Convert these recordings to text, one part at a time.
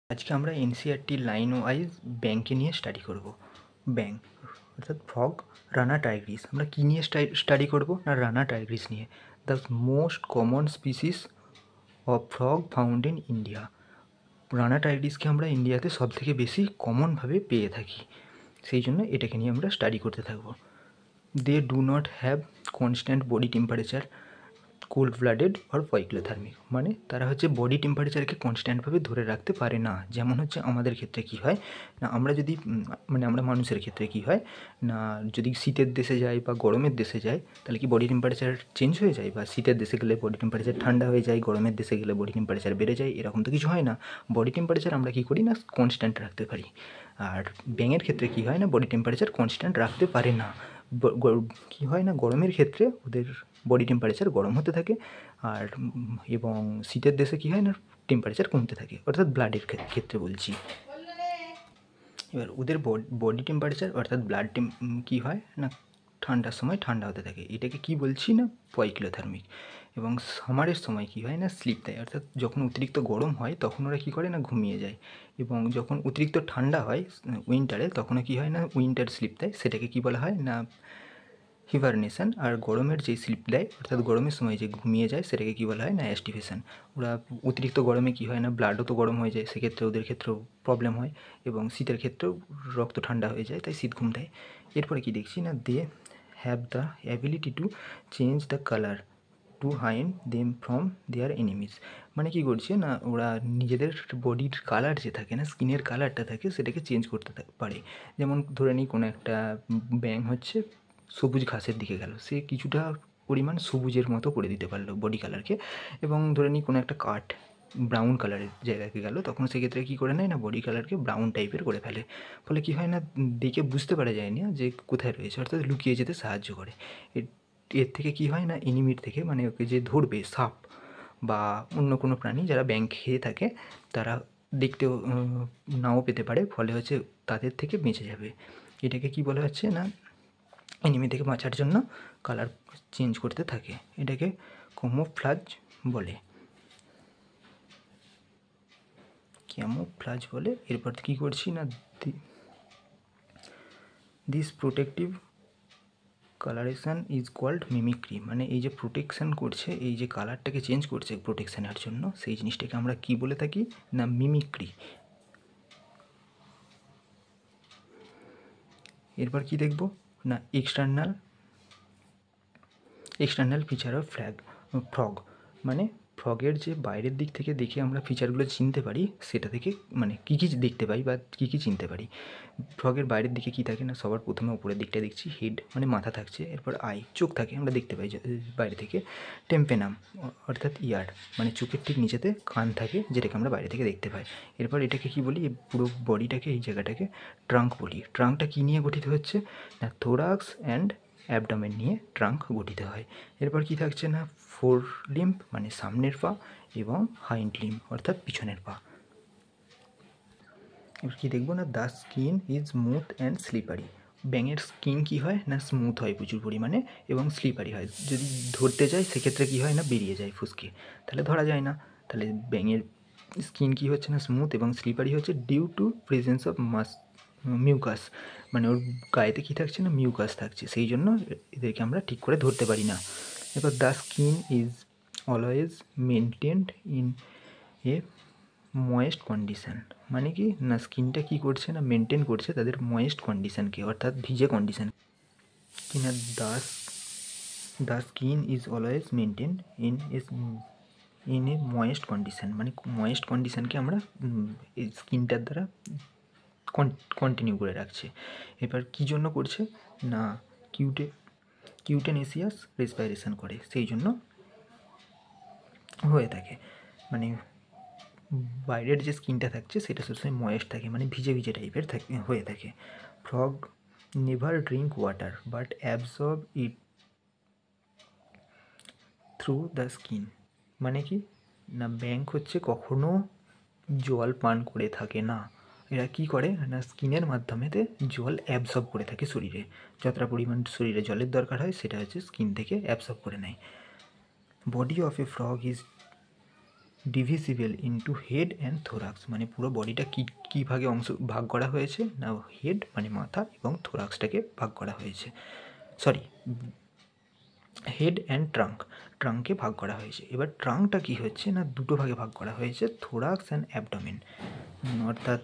আজকে আমরা NCERT line wise ব্যাংকে নিয়ে স্টাডি করব। ব্যাংক অর্থাৎ ফ্রগ, রানা, টাইগ্রিস। আমরা কী নিয়ে স্টাডি করব না রানা টাইগ্রিস নিয়ে। The most common species of frog found in India. Rana টাইগ্রিসকে আমরা ইন্ডিয়াতে সবথেকে বেশি কমনভাবে পেয়ে থাকি, সেই জন্য এটাকে নিয়ে আমরা স্টাডি করতে থাকবো। They do not have constant body temperature, cold blooded আর পয়ক্লোথার্মিক। মানে তারা হচ্ছে বডি টেম্পারেচারকে কনস্ট্যান্টভাবে ধরে রাখতে পারে না। যেমন হচ্ছে আমাদের ক্ষেত্রে কী হয় না, আমরা যদি আমরা মানুষের ক্ষেত্রে কী হয় না, যদি শীতের দেশে যাই বা গরমের দেশে যাই তাহলে কি বডি টেম্পারেচার চেঞ্জ হয়ে যায়, বা শীতের দেশে গেলে বডি টেম্পারেচার ঠান্ডা হয়ে যায়, গরমের দেশে গেলে বডি টেম্পারেচার বেড়ে যায়, এরকম তো কিছু হয় না। বডি টেম্পারেচার আমরা কী করি না, কনস্ট্যান্ট রাখতে পারি। আর ব্যাঙের ক্ষেত্রে কী হয় না, বডি টেম্পারেচার কনস্ট্যান্ট রাখতে পারে না। কী হয় না, গরমের ক্ষেত্রে ওদের বডি টেম্পারেচার গরম হতে থাকে, আর এবং শীতের দেশে কী হয় না, টেম্পারেচার কমতে থাকে, অর্থাৎ ব্লাডের ক্ষেত্রে বলছি। এবার ওদের বডি টেম্পারেচার অর্থাৎ ব্লাড কী হয় না, ঠান্ডার সময় ঠান্ডা হতে থাকে, এটাকে কি বলছি না, পয়ক্লোথার্মিক। এবং সামারের সময় কী হয় না, স্লিপ দেয়, অর্থাৎ যখন অতিরিক্ত গরম হয় তখন ওরা কী করে না, ঘুমিয়ে যায়। এবং যখন অতিরিক্ত ঠান্ডা হয় উইন্টারে, তখনও কী হয় না, উইন্টার স্লিপ দেয়, সেটাকে কী বলা হয় না, হিবারনেশন। আর গরমের যে স্লিপ দেয় অর্থাৎ গরমের সময় যে ঘুমিয়ে যায়, সেটাকে কী বলা হয় না, অ্যাস্টিভেশন। ওরা অতিরিক্ত গরমে কী হয় না, ব্লাডও তো গরম হয়ে যায়, সেক্ষেত্রে ওদের ক্ষেত্রেও প্রবলেম হয়, এবং শীতের ক্ষেত্রেও রক্ত ঠান্ডা হয়ে যায়, তাই শীত ঘুম দেয়। এরপরে কি দেখছি না, they have the ability to change the colour to hide them from their enemies. মানে কী করছে না, ওরা নিজেদের বডির কালার যে থাকে না, স্কিনের কালারটা থাকে, সেটাকে চেঞ্জ করতে পারে। যেমন ধরে নিই কোনো একটা ব্যাঙ হচ্ছে সবুজ ঘাসের দিকে গেল, সে কিছুটা পরিমাণ সবুজের মতো করে দিতে পারলো বডি কালারকে। এবং ধরে নিই কোনো একটা কাঠ ব্রাউন কালারের জায়গায় গেল, তখন সেক্ষেত্রে কী করে নেয় না, বডি কালারকে ব্রাউন টাইপের করে ফেলে। ফলে কী হয় না, দেখে বুঝতে পারা যায় না যে কোথায় রয়েছে, অর্থাৎ লুকিয়ে যেতে সাহায্য করে। এর থেকে কী হয় না, এনিমির থেকে, মানে ওকে যে ধরবে সাপ বা অন্য কোনো প্রাণী যারা ব্যাঙ খেয়ে থাকে, তারা দেখতেও নাও পেতে পারে, ফলে হচ্ছে তাদের থেকে বেঁচে যাবে। এটাকে কি বলা হচ্ছে না, এনিমি থেকে বাঁচার জন্য কালার চেঞ্জ করতে থাকে, এটাকে ক্যামোফ্লাজ বলে। ক্যামোফ্লাজ বলে। এরপর কী করছি না, this protective colouration is called mimicry. মানে এই যে প্রোটেকশান করছে, এই যে কালারটাকে চেঞ্জ করছে প্রোটেকশানের জন্য, সেই জিনিসটাকে আমরা কি বলে থাকি না, মিমিক্রি। এরপর কি দেখব না, এক্সটার্নাল ফিচার অফ ফ্রগ। মানে ফ্রগের যে বাইরের দিক থেকে দেখে আমরা ফিচারগুলো চিনতে পারি, সেটা থেকে মানে কী কী দেখতে পাই বা কী কী চিনতে পারি। ফ্রগের বাইরের দিকে কী থাকে না, সবার প্রথমে উপরের দিকটা দেখছি, হেড মানে মাথা থাকছে, এরপর আই চোখ থাকে, আমরা দেখতে পাই বাইরে থেকে। টেম্পেনাম অর্থাৎ ইয়ার, মানে চোখের ঠিক নিচেতে কান থাকে, যেটাকে আমরা বাইরে থেকে দেখতে পাই। এরপর এটাকে কি বলি, পুরো বডিটাকে, এই জায়গাটাকে ট্রাঙ্ক বলি। ট্রাঙ্কটা কী নিয়ে গঠিত হচ্ছে না, থোরাক্স অ্যান্ড অ্যাবডোমেন নিয়ে ট্রাঙ্ক গঠিত হয়। এরপর কি থাকছে না, ফোর লিম্ব মানে সামনের পা, এবং হাইন্ড লিম্ব অর্থাৎ পিছনের পা। এবার কী দেখবো না, the skin is smooth and slippery. ব্যাঙের স্কিন কী হয় না, স্মুথ হয় প্রচুর পরিমাণে, এবং স্লিপারি হয়। যদি ধরতে যায় সেক্ষেত্রে কী হয় না, বেরিয়ে যায় ফুসকে, তাহলে ধরা যায় না। তাহলে ব্যাঙের স্কিন কী হচ্ছে না, স্মুথ এবং স্লিপারি হচ্ছে due to presence of mucus. মানে ওর গায়েতে কী থাকছে না, মিউকাস থাকছে, সেই জন্য এদেরকে আমরা ঠিক করে ধরতে পারি না। এবার the skin is always maintained in a moist condition. মানে কি না, স্কিনটা কী করছে না, মেনটেন করছে তাদের ময়েস্ট কন্ডিশানকে, অর্থাৎ ভিজে কন্ডিশান কি না। The skin is always maintain in a moist condition. মানে ময়েস্ট কন্ডিশানকে আমরা এই স্কিনটার দ্বারা কন্টিনিউ করে রাখছে। এবার কী জন্য করছে না, কিউটেনেসিয়াস রেসপাইরেশন করে, সেই জন্য হয়ে থাকে। মানে বাইরের যে স্কিনটা থাকছে সেটা সবসময় ময়েস্ট থাকে, মানে ভিজে ভিজে টাইপের হয়ে থাকে। Frog never drink water but absorb it through the skin. মানে কি না, ব্যাঙ হচ্ছে কখনো জল পান করে থাকে না, এরা কী করে না, স্কিনের মাধ্যমেতে জল অ্যাবসর্ব করে থাকে শরীরে। যতটা পরিমাণ শরীরে জলের দরকার হয় সেটা হচ্ছে স্কিন থেকে অ্যাবসর্ব করে নেয়। Body of a frog is divisible into head and thorax, মানে পুরো বডিটা কী ভাগে ভাগ করা হয়েছে না, হেড মানে মাথা এবং থোরাক্সটাকে ভাগ করা হয়েছে, সরি হেড অ্যান্ড ট্রাঙ্কে ভাগ করা হয়েছে। এবার ট্রাঙ্কটা কী হচ্ছে না, দুটো ভাগে ভাগ করা হয়েছে, থোরাক্স অ্যান্ড অ্যাবডোমেন, অর্থাৎ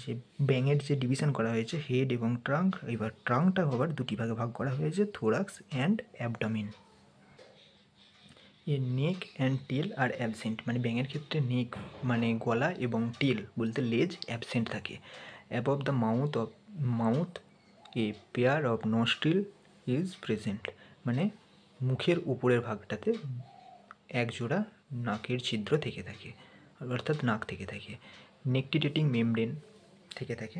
যে ব্যাঙের যে ডিভিশন করা হয়েছে হেড এবং ট্রাঙ্ক, এবার ট্রাঙ্কটা আবার দুটি ভাগে ভাগ করা হয়েছে, থোরাক্স অ্যান্ড অ্যাবডোমেন। এর নেক অ্যান্ড টেল আর অ্যাবসেন্ট, মানে ব্যাঙের ক্ষেত্রে নেক মানে গলা এবং টেল বলতে লেজ অ্যাবসেন্ট থাকে। Above the mouth a pair of nostril is present, মানে মুখের উপরের ভাগটাতে একজোড়া নাকের ছিদ্র থেকে থাকে, অর্থাৎ নাক থেকে থাকে। নেকটিটেটিং মেমব্রেন থেকে থাকে।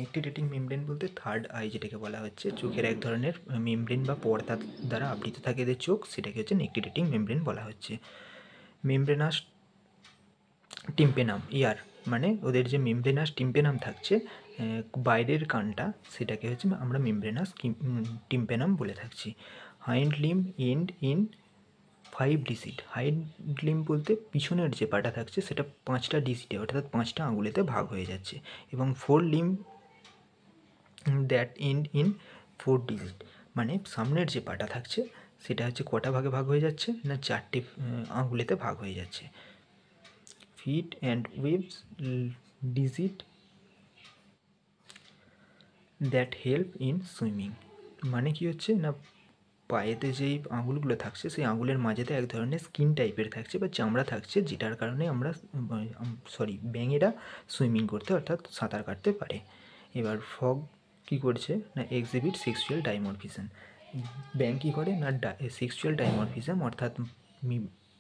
নেকটিটেটিং মেমব্রেন বলতে থার্ড আই যেটাকে বলা হচ্ছে, চোখের এক ধরনের মেমব্রেন বা পর্দা দ্বারা আবৃত থাকে এদের চোখ, সেটাকে হচ্ছে নেকটিটেটিং মেমব্রেন বলা হচ্ছে। মেমব্রেনাস টিম্পেনাম ইয়ার, মানে ওদের যে মেমব্রেনাস টিম্পেনাম থাকছে বাইরের কানটা, সেটাকে হচ্ছে আমরা মেমব্রেনাস টিম্পেনাম বলে থাকছি। Hind limb end in 5 digit, hind limb বলতে পিছনের যে পাটা থাকছে সেটা 5টা ডিজিটে অর্থাৎ 5টা আঙুলেতে ভাগ হয়ে যাচ্ছে, এবং 4 limb that end in 4 digit, মানে সামনের যে পাটা থাকছে সেটা হচ্ছে কটা ভাগে ভাগ হয়ে যাচ্ছে না, 4টে আঙুলেতে ভাগ হয়ে যাচ্ছে। ফিট অ্যান্ড ওয়েভস digit that help in swimming, মানে কি হচ্ছে না, পায়েতে যেই আঙুলগুলো থাকছে সেই আঙুলের মাঝেতে এক ধরনের স্কিন টাইপের থাকছে বা চামড়া থাকছে, যেটার কারণে আমরা ব্যাঙেরা সুইমিং করতে অর্থাৎ সাঁতার কাটতে পারে। এবার ফগ কী করছে না, এক্সিবিট সেক্সুয়াল ডাইমরফিজম, ব্যাঙ কী করে না সেক্সুয়াল ডাইমরফিজম, অর্থাৎ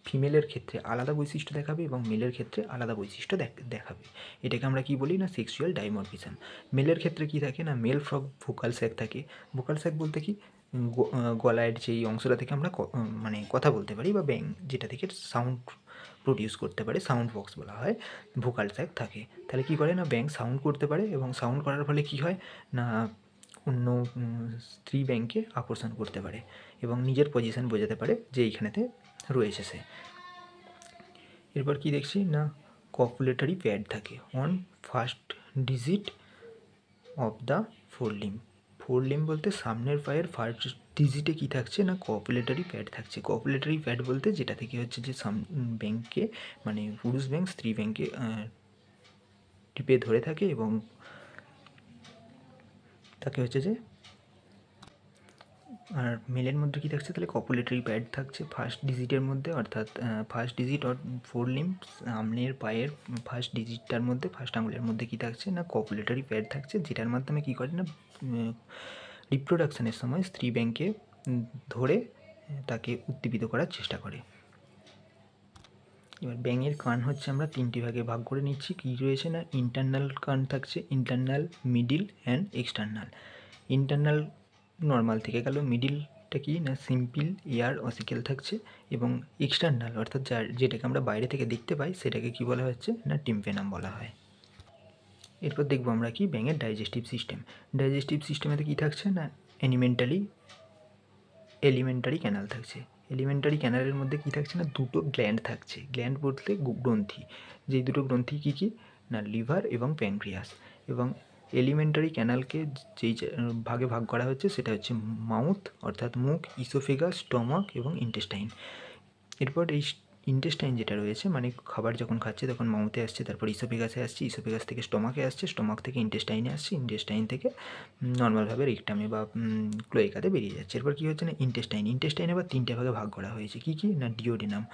ফিমেলের ক্ষেত্রে আলাদা বৈশিষ্ট্য দেখাবে এবং মেলের ক্ষেত্রে আলাদা বৈশিষ্ট্য দেখাবে, এটাকে আমরা কি বলি না সেক্সুয়াল ডাইমরফিজম। মেলের ক্ষেত্রে কি থাকে না, মেল ফ্রগ ভোকাল স্যাক থাকে। ভোকাল স্যাক বলতে কি, গলার যেই অংশটা থেকে আমরা মানে কথা বলতে পারি বা ব্যাং যেটা থেকে সাউন্ড প্রডিউস করতে পারে, সাউন্ড বক্স বলা হয়, ভোকাল স্যাক থাকে। তাহলে কী করে না, ব্যাং সাউন্ড করতে পারে এবং সাউন্ড করার ফলে কী হয় না, অন্য স্ত্রী ব্যাংকে আকর্ষণ করতে পারে এবং নিজের পজিশন বোঝাতে পারে যে এইখানেতে রয়েছে সে। এরপর কি দেখছি না, কপুলেটারি প্যাড থাকে on first digit of the four limb. Four limb বলতে সামনের পায়ের ফার্স্ট ডিজিটে কী থাকছে না, কপুলেটারি প্যাড থাকছে। কপুলেটারি প্যাড বলতে যেটা থেকে হচ্ছে যে ব্যাংকে মানে পুরুষ ব্যাংক স্ত্রী ব্যাংকে টিপে ধরে থাকে এবং তাকে হচ্ছে যে, আর মেলের মধ্যে কী থাকছে তাহলে কপুলেটারি প্যাড থাকছে ফার্স্ট ডিজিটের মধ্যে, অর্থাৎ first digit or four limb সামনের পায়ের ফার্স্ট ডিজিটটার মধ্যে ফার্স্ট আঙুলের মধ্যে কী থাকছে না, কপুলেটারি প্যাড থাকছে, যেটার মাধ্যমে কী করে না রিপ্রোডাকশানের সময় স্ত্রী ব্যাংকে ধরে তাকে উদ্দীপিত করার চেষ্টা করে। এবার ব্যাঙের কান হচ্ছে আমরা 3টি ভাগে ভাগ করে নিচ্ছি। কী রয়েছে না, ইন্টারনাল কান থাকছে, internal, middle and external. Internal normal থেকে গেল, মিডিলটা কি না সিম্পল এয়ার অসিকেল থাকছে, এবং এক্সটার্নাল অর্থাৎ যেটাকে আমরা বাইরে থেকে দেখতে পাই সেটাকে কি বলা হচ্ছে না, টিম্পেনাম বলা হয়। এরপর দেখবো আমরা কি ব্যাঙের ডাইজেস্টিভ সিস্টেম। ডাইজেস্টিভ সিস্টেমেতে কী থাকছে না, এলিমেন্টারি ক্যানাল থাকছে। এলিমেন্টারি ক্যানালের মধ্যে কী থাকছে না, দুটো গ্ল্যান্ড থাকছে। গ্ল্যান্ড বলতে গ্রন্থি, যেই দুটো গ্রন্থি কী কী না, লিভার এবং প্যানক্রিয়াস। এবং এলিমেন্টারি ক্যানালকে যেই ভাগে ভাগ করা হচ্ছে সেটা হচ্ছে মাউথ অর্থাৎ মুখ, ইসোফেগাস, স্টমাক এবং ইন্টেস্টাইন। এরপর এই ইন্টেস্টাইন যেটা রয়েছে, মানে খাবার যখন খাচ্ছে তখন মাউথে আসছে, তারপর ইসোফেগাসে আসছে, ইসোফেগাস থেকে স্টমাকে আসছে, স্টমাক থেকে ইন্টেস্টাইনে আসছে, ইন্টেস্টাইন থেকে নর্মালভাবে রেকটামে বা ক্লোয়েকাতে বেরিয়ে যাচ্ছে। এরপর কী হচ্ছে না, ইন্টেস্টাইন আবার 3টে ভাগে ভাগ করা হয়েছে। কী কী না, ডিওডেনাম।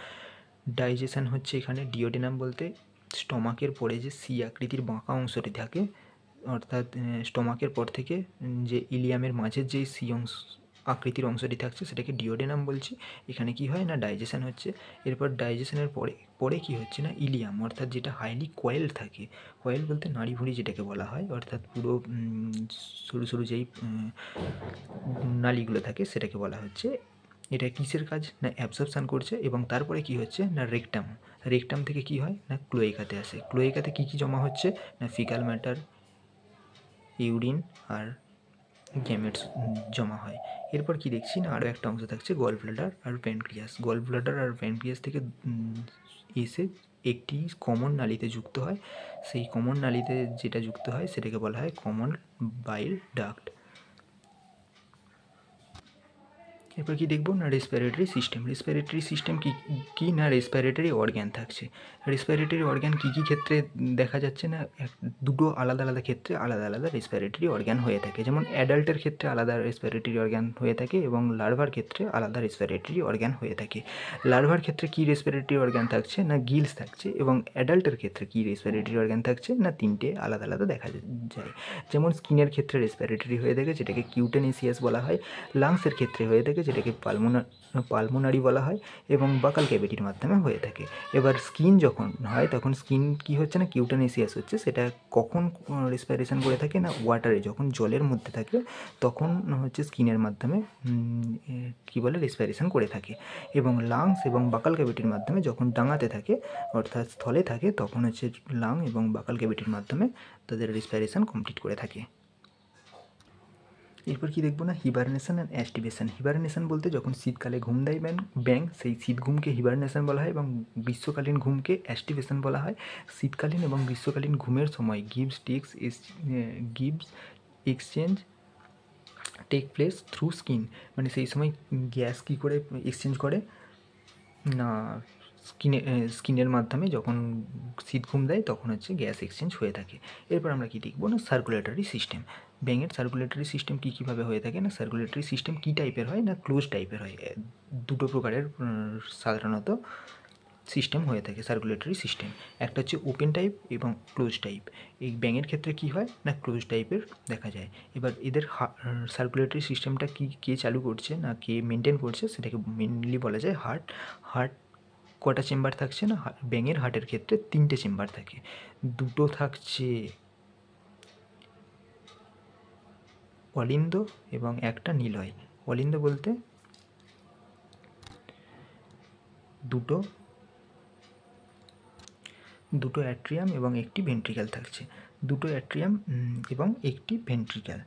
ডাইজেশন হচ্ছে এখানে, ডিওডেনাম বলতে স্টমাকের পরে যে সি আকৃতির বাঁকা অংশটি থাকে, অর্থাৎ স্টমাকের পর থেকে যে ইলিয়ামের মাঝের যে সি আকৃতির অংশটি থাকছে সেটাকে ডিওডেনাম বলছি। এখানে কি হয় না, ডাইজেশন হচ্ছে। এরপর ডাইজেশনের পরে কি হচ্ছে না, ইলিয়াম, অর্থাৎ যেটা হাইলি কয়েল থাকে। কয়েল বলতে নাড়িভুঁড়ি যেটাকে বলা হয়, অর্থাৎ পুরো সরু সরু যেই নালীগুলো থাকে সেটাকে বলা হচ্ছে। এটা কিসের কাজ না, অ্যাবজর্পশান করছে। এবং তারপরে কি হচ্ছে না, রেকটাম থেকে কি হয় না, ক্লোয়েকাতে আসে। ক্লোয়েকাতে কী কী জমা হচ্ছে না, ফিকাল ম্যাটার, ইউরিন আর গ্যামেটস জমা হয়। এরপর কি দেখছি না, আরও একটা অংশ থাকছে গল ব্লাডার আর প্যানক্রিয়াস। গল ব্লাডার আর প্যানক্রিয়াস থেকে এসে একটি কমন নালীতে যুক্ত হয়। সেই কমন নালীতে যেটা যুক্ত হয় সেটাকে বলা হয় কমন বাইল ডাক্ট। এরপর কি দেখব না রেসপিরেটরি সিস্টেম। রেসপিরেটরি সিস্টেম কি না রেসপিরেটরি অর্গ্যান থাকছে। রেসপিরেটরি অর্গ্যান কী কী ক্ষেত্রে দেখা যাচ্ছে না দুটো আলাদা আলাদা ক্ষেত্রে আলাদা আলাদা রেসপিরেটরি অর্গ্যান হয়ে থাকে। যেমন অ্যাডাল্টের ক্ষেত্রে আলাদা রেসপিরেটরি অর্গ্যান হয়ে থাকে এবং লার্ভার ক্ষেত্রে আলাদা রেসপিরেটরি অর্গ্যান হয়ে থাকে। লার্ভার ক্ষেত্রে কী রেসপিরেটরি অর্গ্যান থাকছে না গিলস থাকছে, এবং অ্যাডাল্টের ক্ষেত্রে কী রেসপিরেটরি অর্গ্যান থাকছে না তিনটে আলাদা আলাদা দেখা যায়। যেমন স্কিনের ক্ষেত্রে রেসপিরেটরি হয়ে থাকে যেটাকে কিউটেনেসিয়াস বলা হয়, লাংসের ক্ষেত্রে হয়ে থাকে যেটাকে পালমোনারি বলা হয়, এবং বাকাল ক্যাভিটির মাধ্যমে হয়ে থাকে। এবার স্কিন যখন হয় তখন স্কিন কি হচ্ছে না কিউটেনেসিয়াস হচ্ছে, সেটা কখন রেসপিরেশন করে থাকে না ওয়াটারে, যখন জলের মধ্যে থাকে তখন হচ্ছে স্কিনের মাধ্যমে কি বলে রেসপিরেশন করে থাকে। এবং লাংস এবং বাকাল ক্যাভিটির মাধ্যমে যখন ডাঙাতে থাকে অর্থাৎ স্থলে থাকে তখন হচ্ছে লাং এবং বাকাল ক্যাভিটির মাধ্যমে তাদের রেসপিরেশন কমপ্লিট করে থাকে। এরপর কি দেখবো না হিবারনেশন অ্যান্ড অ্যাস্টিভেশন। হিবারনেশন বলতে যখন শীতকালে ঘুম দেয় ব্যাং সেই শীত ঘুমকে হিবারনেশন বলা হয়, এবং গ্রীষ্মকালীন ঘুমকে অ্যাস্টিভেশন বলা হয়। শীতকালীন এবং গ্রীষ্মকালীন ঘুমের সময় gives exchange take place through skin, মানে সেই সময় গ্যাস কী করে এক্সচেঞ্জ করে না স্কিনের মাধ্যমে যখন শীত ঘুম দেয় তখন হচ্ছে গ্যাস এক্সচেঞ্জ হয়ে থাকে। এরপর আমরা কি দেখবো না সার্কুলেটরি সিস্টেম। ব্যাঙের সার্কুলেটরি সিস্টেম কীভাবে হয়ে থাকে না সার্কুলেটরি সিস্টেম কী টাইপের হয় না ক্লোজ টাইপের হয়। দুটো প্রকারের সাধারণত সিস্টেম হয়ে থাকে সার্কুলেটরি সিস্টেম। একটা হচ্ছে ওপেন টাইপ এবং ক্লোজ টাইপ। এই ব্যাঙের ক্ষেত্রে কি হয় না ক্লোজ টাইপের দেখা যায়। এবার এদের সার্কুলেটরি সিস্টেমটা কে চালু করছে না কে মেনটেন করছে সেটাকে মেনলি বলা যায় হার্ট কটা চেম্বার থাকছে না ব্যাঙের হার্টের ক্ষেত্রে তিনটে চেম্বার থাকে, দুটো থাকছে অলিন্দ এবং একটা নিলয়। অলিন্দ বলতে দুটো অ্যাট্রিয়াম এবং একটি ভেন্ট্রিক্যাল থাকছে, দুটো অ্যাট্রিয়াম এবং একটি ভেন্ট্রিক্যাল।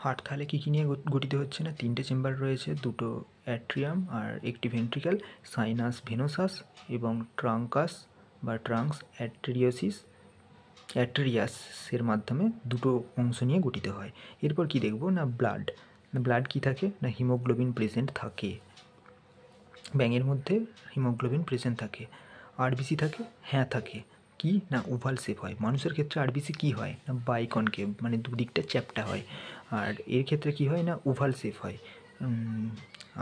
হার্ট তাহলে কী নিয়ে গঠিত হচ্ছে না তিনটে চেম্বার রয়েছে, দুটো অ্যাট্রিয়াম আর একটি ভেন্ট্রিক্যাল, সাইনাস ভেনোসাস এবং ট্রাঙ্কাস বা ট্রাঙ্কস অ্যাট্রিয়াসের মাধ্যমে দুটো অংশ নিয়ে গঠিত হয়। এরপর কি দেখব না ব্লাড কী থাকে না হিমোগ্লোবিন প্রেজেন্ট থাকে, ব্যাঙের মধ্যে হিমোগ্লোবিন প্রেজেন্ট থাকে। আরবিসি থাকে, হ্যাঁ থাকে, কি না ওভাল শেপ হয়। মানুষের ক্ষেত্রে আরবিসি কী হয় না বাইকনকেভ মানে দুদিকটা চ্যাপ্টা হয়, আর এর ক্ষেত্রে কী হয় না ওভাল শেপ হয়।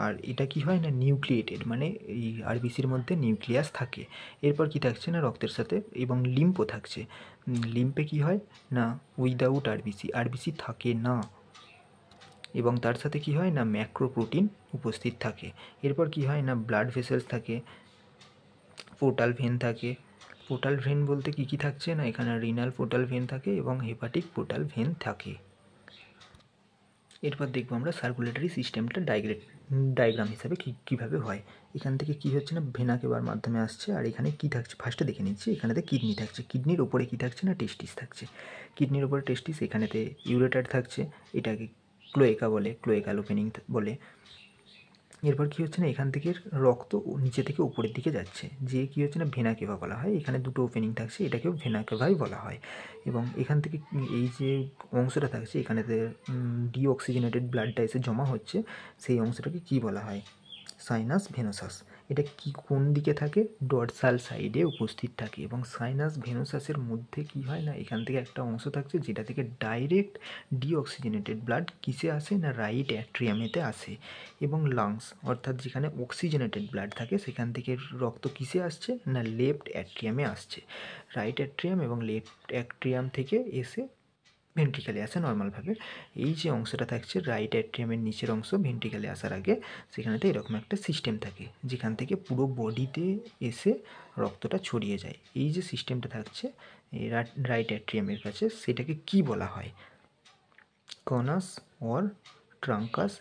আর এটা কি হয় না নিউক্লিয়েটেড মানে এই আরবিসির মধ্যে নিউক্লিয়াস থাকে। এরপর কি থাকছে না রক্তের সাথে এবং লিম্ফও থাকছে। লিম্ফে কি হয় না উইদাউট আরবিসি থাকে না, এবং তার সাথে কি হয় না ম্যাক্রোপ্রোটিন উপস্থিত থাকে। এরপর কি হয় না ব্লাড ভেসেলস থাকে, পোর্টাল ভেন থাকে। পোর্টাল ভেন বলতে কী থাকছে না এখানে রিনাল পোর্টাল ভেন থাকে এবং হেপাটিক পোর্টাল ভেন থাকে। এরপর দেখবো আমরা সার্কুলেটরি সিস্টেমটা ডায়াগ্রাম হিসাবে কীভাবে হয়। এখান থেকে কী হচ্ছে না ভেনা কেবার মাধ্যমে আসছে, আর এখানে কী থাকছে ফার্স্টে দেখে নিচ্ছি। এখানেতে কিডনি থাকছে, কিডনির ওপরে কী থাকছে না টেস্টিস থাকছে, কিডনির ওপরে টেস্টিস, এখানেতে ইউরেটার থাকছে, এটাকে ক্লোয়েকাল ওপেনিং বলে। এরপর কী হচ্ছে না এখান থেকে রক্ত নিচে থেকে উপরের দিকে যাচ্ছে, যে কী হচ্ছে না ভেনা কেভা বলা হয়। এখানে দুটো ওপেনিং থাকছে, এটাকেও ভেনা কেভাই বলা হয়। এবং এখান থেকে এই যে অংশটা থাকছে এখানেতে ডিঅক্সিজেনেটেড ব্লাডটা এসে জমা হচ্ছে, সেই অংশটাকে কী বলা হয় সাইনাস ভেনোসাস। এটা কোন দিকে থাকে ডরসাল সাইডে উপস্থিত থাকে। এবং সাইনাস ভেনোসাসের মধ্যে কি হয় না এখান থেকে একটা অংশ থাকছে যেটা থেকে ডাইরেক্ট ডিঅক্সিজেনেটেড ব্লাড কিসে আসে না রাইট অ্যাট্রিয়ামেতে আসে। এবং লাংস অর্থাৎ যেখানে অক্সিজেনেটেড ব্লাড থাকে সেখান থেকে রক্ত কিসে আসছে না লেফট অ্যাট্রিয়ামে আসছে। রাইট অ্যাট্রিয়াম এবং লেফট অ্যাট্রিয়াম থেকে এসে ভেন্ট্রিকালে আসে নর্মালভাবে। এই যে অংশটা থাকছে রাইট অ্যাট্রিয়ামের নিচের অংশ ভেন্ট্রিকালে আসার আগে সেখানেতে এরকম একটা সিস্টেম থাকে যেখান থেকে পুরো বডিতে এসে রক্তটা ছড়িয়ে যায়। এই যে সিস্টেমটা থাকছে রাইট অ্যাট্রিয়ামের কাছে সেটাকে কি বলা হয় কনাস অর ট্রাঙ্কাস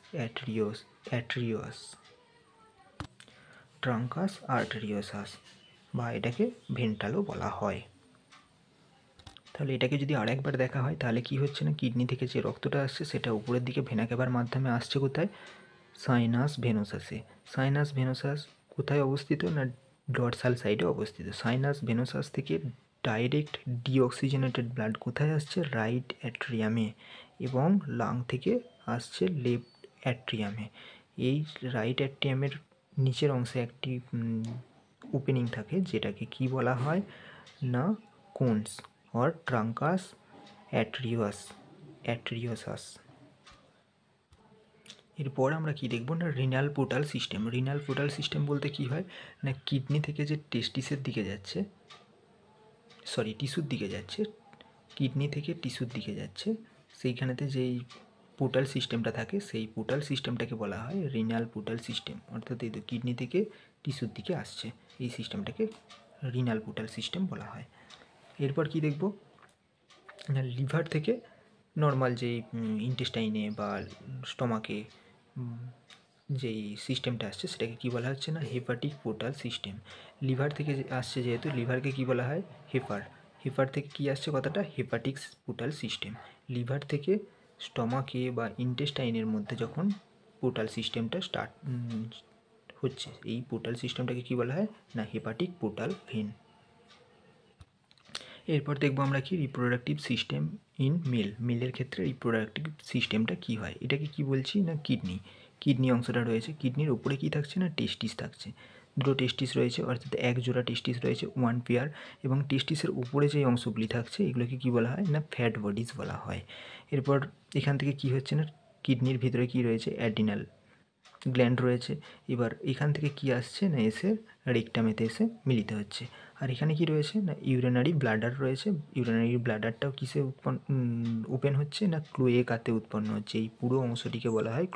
ট্রাঙ্কাস আর্টেরিওসাস বা এটাকে ভেন্ট্রালও বলা হয়। তাহলে এটাকে যদি আরেকবার দেখা হয় তাহলে কি হচ্ছে না কিডনি থেকে যে রক্তটা আসছে সেটা উপরের দিকে ভেনা কেবার মাধ্যমে আসছে কোথায় সাইনাস ভেনোসাসে। সাইনাস ভেনোসাস কোথায় অবস্থিত না ডরসাল সাইডে অবস্থিত। সাইনাস ভেনোসাস থেকে ডাইরেক্ট ডিঅক্সিজেনেটেড ব্লাড কোথায় আসছে? রাইট অ্যাট্রিয়ামে, এবং লাং থেকে আসছে লেফট অ্যাট্রিয়ামে। এই রাইট অ্যাট্রিয়ামের নিচের অংশে একটি ওপেনিং থাকে, যেটাকে কি বলা হয় না কোনস অর ট্রাঙ্কাস অ্যাট্রিওসাস। এরপর আমরা কি দেখব না renal portal system. Renal portal system বলতে কি হয় না কিডনি থেকে যে টেস্টিসের দিকে যাচ্ছে, টিস্যুর দিকে যাচ্ছে, কিডনি থেকে টিস্যুর দিকে যাচ্ছে, সেইখানেতে যেই পোর্টাল সিস্টেমটা থাকে সেই পোর্টাল সিস্টেমটাকে বলা হয় রিনাল পোর্টাল সিস্টেম। অর্থাৎ এই তো কিডনি থেকে টিস্যুর দিকে আসছে, এই সিস্টেমটাকে রিনাল পোর্টাল সিস্টেম বলা হয়। এরপর কি দেখব না লিভার থেকে নর্মাল যেই ইন্টেস্টাইনে বা স্টমাকে যেই সিস্টেমটা আসছে সেটাকে কী বলা হচ্ছে না হেপাটিক পোর্টাল সিস্টেম। লিভার থেকে আসছে যেহেতু লিভারকে কী বলা হয় হেপার থেকে কী আসছে কথাটা হেপাটিক পোর্টাল সিস্টেম। লিভার থেকে স্টমাকে বা ইন্টেস্টাইনের মধ্যে যখন পোর্টাল সিস্টেমটা স্টার্ট হচ্ছে, এই পোর্টাল সিস্টেমটাকে কী বলা হয় না হেপাটিক পোর্টাল ভেন। এরপর দেখবো আমরা কি রিপ্রোডাক্টিভ সিস্টেম ইন মেলের ক্ষেত্রে রিপ্রোডাক্টিভ সিস্টেমটা কি হয়। এটাকে কি বলছি না কিডনি অংশটা রয়েছে, কিডনির উপরে কি থাকছে না টেস্টিস থাকছে, দুটো টেস্টিস রয়েছে, অর্থাৎ এক জোড়া টেস্টিস রয়েছে, ওয়ান পেয়ার, এবং টেস্টিসের উপরে যে অংশগুলি থাকছে এগুলোকে কি বলা হয় না ফ্যাট বডিজ বলা হয়। এরপর এখান থেকে কি হচ্ছে না কিডনির ভিতরে কি রয়েছে অ্যাডিনাল গ্ল্যান্ড রয়েছে। এবার এখান থেকে কি আসছে না এসে রেকটামেতে এসে মিলিত হচ্ছে। আর এখানে কি রয়েছে না ইউরিনারি ব্লাডার রয়েছে। ইউরিনারি ব্লাডারটাও কিসে ওপেন হচ্ছে না ক্লোয়েকাতে উৎপন্ন হচ্ছে। এই পুরো অংশটিকে বলা হয়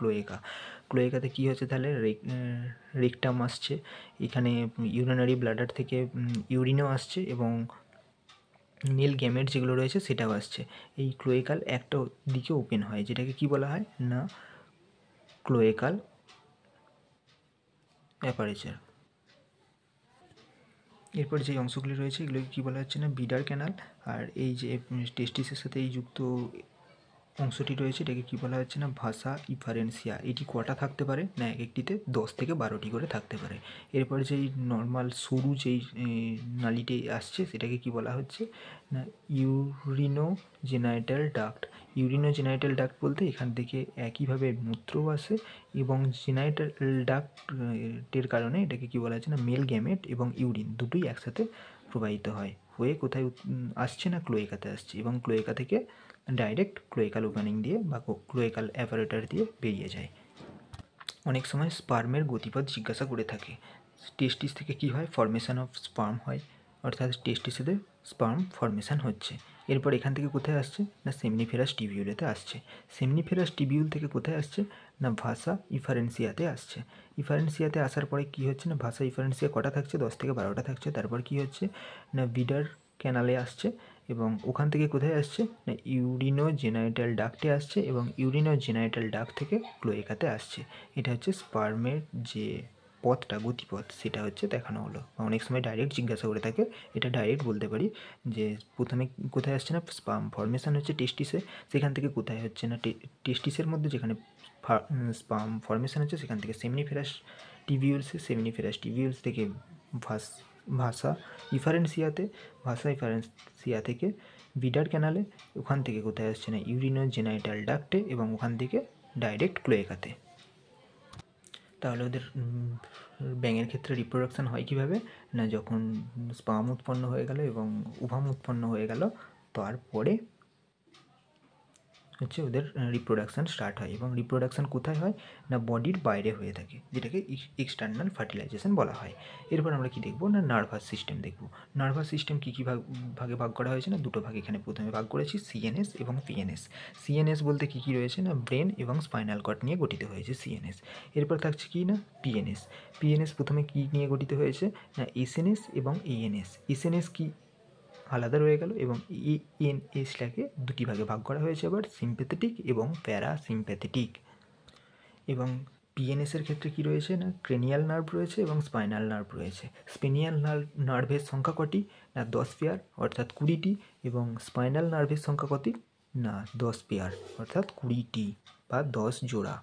ক্লোয়েকাতে কী হচ্ছে তাহলে রেকটাম আসছে, এখানে ইউরিনারি ব্লাডার থেকে ইউরিনও আসছে এবং মেল গ্যামেট যেগুলো রয়েছে সেটাও আসছে। এই ক্লোয়েকাল একটা দিকে ওপেন হয়, যেটাকে কি বলা হয় না ক্লোয়েকাল অ্যাপারেচার। এরপর যে অংশগুলি রয়েছে এগুলোকে কী বলা হচ্ছে না বিডার ক্যানাল। আর এই যে টেস্টিসের সাথে এই যুক্ত অংশটি রয়েছে এটাকে কী বলা হচ্ছে না ভাসা ইফারেন্সিয়া। এটি কটা থাকতে পারে না এক একটিতে 10 থেকে 12টি করে থাকতে পারে। এরপর যেই নর্মাল সরু যেই নালীটি আসছে সেটাকে কি বলা হচ্ছে না ইউরিনোজেনাইটাল ডাক্ট বলতে এখান থেকে একইভাবে মূত্রও আসে, এবং জেনাইটাল ডাক্টের কারণে এটাকে কি বলা হচ্ছে না মেল গ্যামেট এবং ইউরিন দুটোই একসাথে প্রবাহিত হয়ে কোথায় আসছে না ক্লোয়েকাতে আসছে, এবং ক্লোয়েকা থেকে ডাইরেক্ট ক্লোয়েকাল ওপেনিং দিয়ে বা ক্লোয়েকাল অ্যাপারেটার দিয়ে বেরিয়ে যায়। অনেক সময় স্পার্মের গতিপথ জিজ্ঞাসা করে থাকে। টেস্টিস থেকে কি হয় ফর্মেশন অফ স্পার্ম হয়, অর্থাৎ টেস্টিসেতে স্পার্ম ফর্মেশন হচ্ছে। এরপর এখান থেকে কোথায় আসছে না সেমনিফেরাস টিবিউলেতে আসছে। সেমনিফেরাস টিবিউল থেকে কোথায় আসছে না ভাসা ইফারেন্সিয়াতে আসছে। ইফারেন্সিয়াতে আসার পরে কি হচ্ছে না ভাসা ইফারেন্সিয়া কটা থাকছে 10 থেকে 12টা থাকছে। তারপর কি হচ্ছে না বিডার ক্যানালে আসছে, এবং ওখান থেকে কোথায় আসছে না ইউরিনোজেনাইটাল ডাক্টে আসছে, এবং ইউরিনোজেনাইটাল ডাক্ট থেকে ক্লোয়েকাতে আসছে। এটা হচ্ছে স্পার্মের যে গতিপথ সেটা হচ্ছে দেখানো হলো। অনেক সময় ডাইরেক্ট জিজ্ঞাসা করে থাকে, এটা ডাইরেক্ট বলতে পারি যে প্রথমে কোথায় আসছে না স্পার্ম ফর্মেশন হচ্ছে টেস্টিসে, সেখান থেকে কোথায় হচ্ছে না টেস্টিসের মধ্যে যেখানে স্পার্ম ফর্মেশন হচ্ছে সেখান থেকে সেমনিফেরাস টিবিউলস থেকে ভাসা ইফারেন্সিয়া থেকে বিডার ক্যানালে, ওখান থেকে কোথায় আসছে না ইউরিনোজেনাইটাল ডাক্টে, এবং ওখান থেকে ডাইরেক্ট ক্লোয়েকাতে। তাহলে ওদের ব্যাঙের ক্ষেত্রে রিপ্রোডাকশান হয় কীভাবে না যখন স্পার্ম উৎপন্ন হয়ে গেল এবং ওভাম উৎপন্ন হয়ে গেল, তারপরে হচ্ছে ওদের রিপ্রোডাকশান স্টার্ট হয়। এবং রিপ্রোডাকশান কোথায় হয় না বডির বাইরে হয়ে থাকে, যেটাকে এক্সটার্নাল ফার্টিলাইজেশন বলা হয়। এরপর আমরা কি দেখব না নার্ভাস সিস্টেম দেখব। নার্ভাস সিস্টেম কী কী ভাগে ভাগ করা হয়েছে না দুটো ভাগে এখানে প্রথমে ভাগ করেছি সিএনএস এবং পিএনএস। সিএনএস বলতে কী কী রয়েছে না ব্রেন এবং স্পাইনাল কর্ড নিয়ে গঠিত হয়েছে সিএনএস। এরপর থাকছে কি না পিএনএস প্রথমে কী নিয়ে গঠিত হয়েছে না এসএনএস এবং এএনএস। এসএনএস কি আলাদা রয়ে গেল, এবং ইএনএসটাকে দুটি ভাগে ভাগ করা হয়েছে আবার সিম্প্যাথেটিক এবং প্যারাসিম্প্যাথেটিক। এবং পিএনএসের ক্ষেত্রে কি রয়েছে না ক্রেনিয়াল নার্ভ রয়েছে এবং স্পাইনাল নার্ভ রয়েছে। স্পেনিয়াল নার্ভের সংখ্যা কটি না 10 পেয়ার অর্থাৎ 20টি, এবং স্পাইনাল নার্ভের সংখ্যা কটি না 10 পেয়ার অর্থাৎ 20টি বা 10 জোড়া।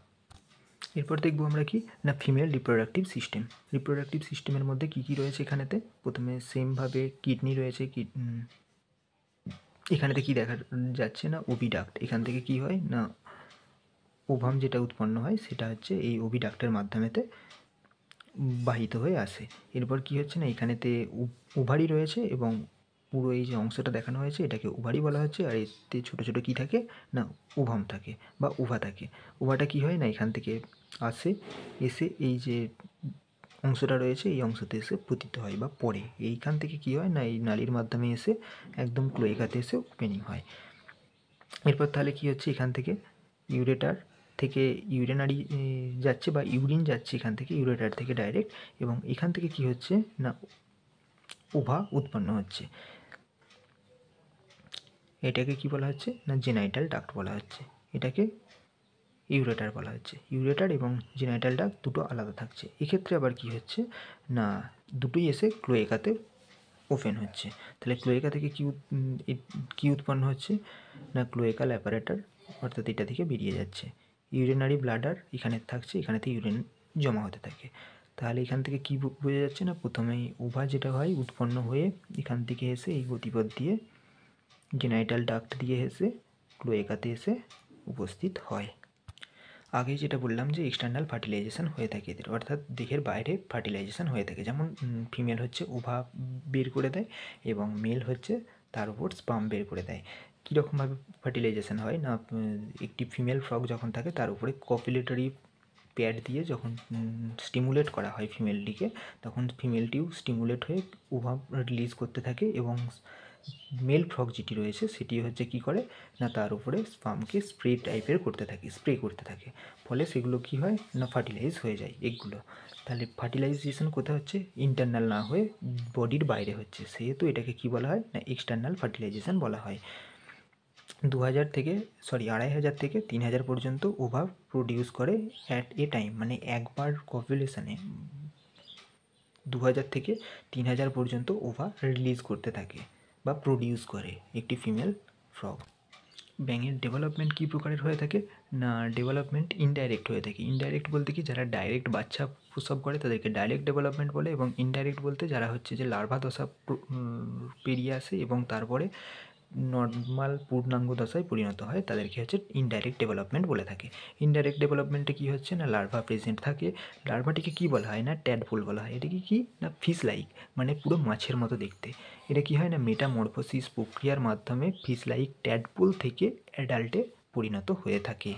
এরপর দেখবো আমরা কি না ফিমেল রিপ্রোডাক্টিভ সিস্টেম। রিপ্রোডাক্টিভ সিস্টেমের মধ্যে কী কী রয়েছে এখানেতে, প্রথমে সেমভাবে কিডনি রয়েছে, এখানেতে কি দেখা যাচ্ছে না ওভিডাক্ট, এখান থেকে কি হয় না ওভাম যেটা উৎপন্ন হয় সেটা হচ্ছে এই ওভিডাক্টের মাধ্যমেতে বাহিত হয়ে আসে। এরপর কি হচ্ছে না এখানেতে ওভারি রয়েছে এবং পুরো এই যে অংশটা দেখানো হয়েছে এটাকে ওভারি বলা হচ্ছে, আর এতে ছোটো ছোটো কী থাকে না ওভাম থাকে বা ওভা থাকে। ওভাটা কি হয় না এখান থেকে আসে, এসে এই যে অংশটা রয়েছে এই অংশতে এসে পতিত হয় বা পড়ে, এইখান থেকে কি হয় না এই নালীর মাধ্যমে এসে একদম ক্লোয়েকাতে এসে ওপেনিং হয়। এরপর তাহলে কি হচ্ছে এখান থেকে ইউরেটার থেকে ইউরিনারি যাচ্ছে বা ইউরিন যাচ্ছে এখান থেকে ইউরেটার থেকে ডাইরেক্ট, এবং এখান থেকে কি হচ্ছে না ওভা উৎপন্ন হচ্ছে। এটাকে কি বলা হচ্ছে না জেনাইটাল ডাক্ট বলা হচ্ছে, এটাকে ইউরেটার বলা হচ্ছে। ইউরেটার এবং জেনাইটাল ডাক্ট দুটো আলাদা থাকছে। এক্ষেত্রে আবার কি হচ্ছে না দুটোই এসে ক্লোয়েকাতে ওপেন হচ্ছে। তাহলে ক্লোয়েকা থেকে কি উৎপন্ন হচ্ছে না ক্লোয়েকাল অ্যাপারেটার, অর্থাৎ এটা থেকে বেরিয়ে যাচ্ছে। ইউরিনারি ব্লাডার এখানে থাকছে, এখানেতে ইউরিন জমা হতে থাকে। তাহলে এখান থেকে কি বোঝা যাচ্ছে না প্রথমেই ওভা যেটা হয় উৎপন্ন হয়ে এখান থেকে এসে এই গতিপথ দিয়ে জেনাইটাল ডাক্ট দিয়ে এসে ক্লোয়েকাতে এসে উপস্থিত হয়। আগে যেটা বললাম যে এক্সটার্নাল ফার্টিলাইজেশন হয়ে থাকে এদের, অর্থাৎ দেহের বাইরে ফার্টিলাইজেশন হয়ে থাকে। যেমন ফিমেল হচ্ছে ওভা বের করে দেয় এবং মেল হচ্ছে তার উপর স্পাম বের করে দেয়। কীরকমভাবে ফার্টিলাইজেশন হয় না একটি ফিমেল ফ্রগ যখন থাকে তার উপরে কপিলেটরি প্যাড দিয়ে যখন স্টিমুলেট করা হয় ফিমেলটিকে, তখন ফিমেলটিও স্টিমুলেট হয়ে ওভা রিলিজ করতে থাকে এবং মেল ফ্রগ যেটি রয়েছে সেটি হচ্ছে কি করে না তার উপরে স্পামকে স্প্রে টাইপের স্প্রে করতে থাকে, ফলে সেগুলো কি হয় না ফার্টিলাইজ হয়ে যায় এগুলো। তাহলে ফার্টিলাইজেশন কোথায় হচ্ছে ইন্টারনাল না হয়ে বডির বাইরে হচ্ছে, সেহেতু এটাকে কি বলা হয় না এক্সটার্নাল ফার্টিলাইজেশন বলা হয়। 2500 থেকে 2500 থেকে 3000 পর্যন্ত ওভা প্রডিউস করে অ্যাট এ টাইম, মানে একবার কপুলেশনে 2000 থেকে 3000 পর্যন্ত ওভা রিলিজ করতে থাকে বা প্রডিউস করে একটি ফিমেল ফ্রগ। ব্যাঙের ডেভেলপমেন্ট কী প্রকারের হয়ে থাকে না ডেভেলপমেন্ট ইনডাইরেক্ট হয়ে থাকে। ইনডাইরেক্ট বলতে কি যারা ডাইরেক্ট বাচ্চা প্রসব করে তাদেরকে ডাইরেক্ট ডেভেলপমেন্ট বলে, এবং ইনডাইরেক্ট বলতে যারা হচ্ছে যে লার্ভা দশা পেরিয়ে আসে এবং তারপরে নর্মাল পূর্ণাঙ্গ দশায় পরিণত হয় তাদেরকে হচ্ছে ইনডাইরেক্ট ডেভেলপমেন্ট বলে থাকে। ইনডাইরেক্ট ডেভেলপমেন্টে কী হচ্ছে না লার্ভা প্রেজেন্ট থাকে, লার্ভাটিকে কী বলা হয় না ট্যাডপোল বলা হয়। এটাকে কি না ফিশ লাইক, মানে পুরো মাছের মতো দেখতে। এটা কি হয় না মেটামরফোসিস প্রক্রিয়ার মাধ্যমে ফিশ লাইক ট্যাডপোল থেকে অ্যাডাল্টে পরিণত হয়ে থাকে।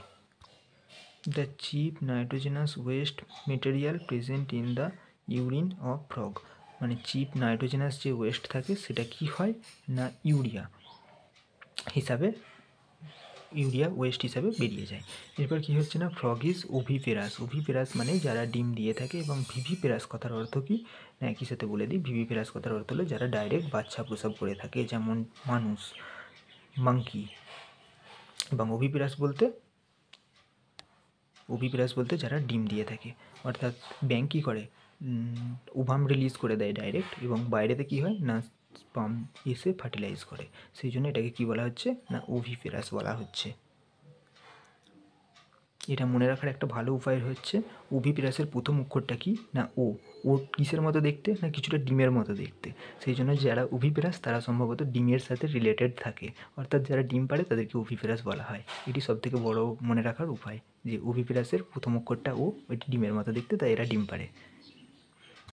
The chief nitrogenous waste material present in the urine of frog, মানে চিপ নাইট্রোজেনাস যে ওয়েস্ট থাকে সেটা কি হয় না ইউরিয়া ওয়েস্ট হিসাবে বেরিয়ে যায়। এরপর কি হচ্ছে না ফ্রগ ইজ ওভিপেরাস। ওভিপেরাস মানে যারা ডিম দিয়ে থাকে, এবং ভিভিপেরাস কথার অর্থ কি না একই সাথে বলে দিই। ভিভিপেরাস কথার অর্থ হলো যারা ডাইরেক্ট বাচ্চা প্রসব করে থাকে, যেমন মানুষ, মাঙ্কি। এবং ওভিপেরাস বলতে যারা ডিম দিয়ে থাকে, অর্থাৎ ব্যাঙ কী করে ওভাম রিলিজ করে দেয় ডাইরেক্ট, এবং বাইরেতে কী হয় না স্পাম এসে ফার্টিলাইজ করে, সেই জন্য এটাকে কী বলা হচ্ছে না ওভিপেরাস বলা হচ্ছে। এটা মনে রাখার একটা ভালো উপায় হচ্ছে ওভিপেরাসের প্রথম অক্ষরটা কি না ও কিসের মতো দেখতে না কিছুটা ডিমের মতো দেখতে, সেই জন্য যারা ওভিপেরাস তারা সম্ভবত ডিমের সাথে রিলেটেড থাকে, অর্থাৎ যারা ডিম পাড়ে তাদেরকে ওভিপেরাস বলা হয়। এটি সবথেকে বড় মনে রাখার উপায় যে ওভিপেরাসের প্রথম অক্ষরটা ও, এটি ডিমের মতো দেখতে, তাই এরা ডিম পাড়ে।